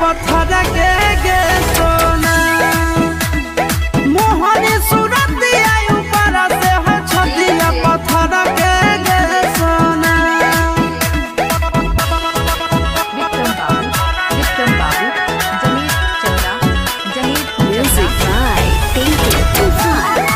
पत्थर के गे सोना मोहनी सूरत आई ऊपर से है छतिया पत्थर के गे सोना। विक्रम बाबू जमीर चंद्रा जमीर म्यूजिक बाय टिंकू तूफान।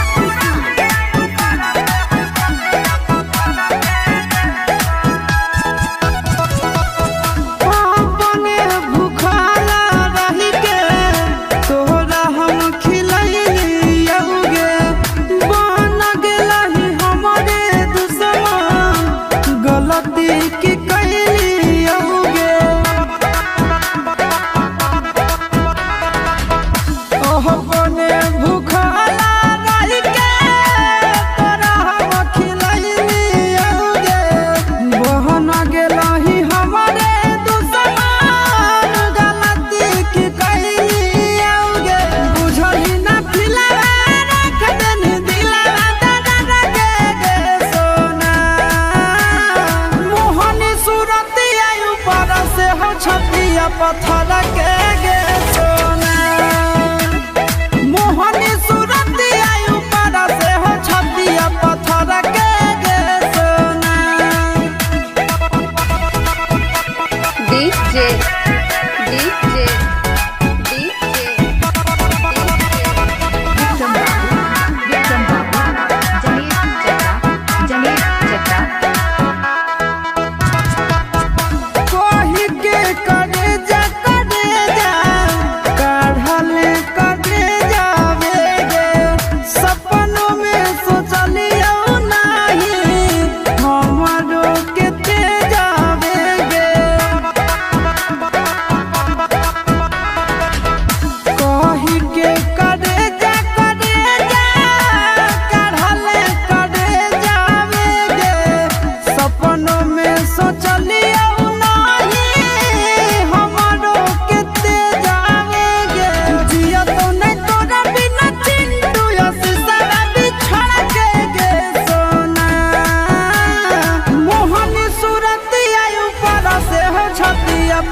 छतिया पत्थर के गे सोना मोहनी सूरत आई ऊपर से है छतिया पत्थर के गे सोना। डीजे विक्रम बाबू जमीर चंद्रा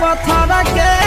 पत्थर के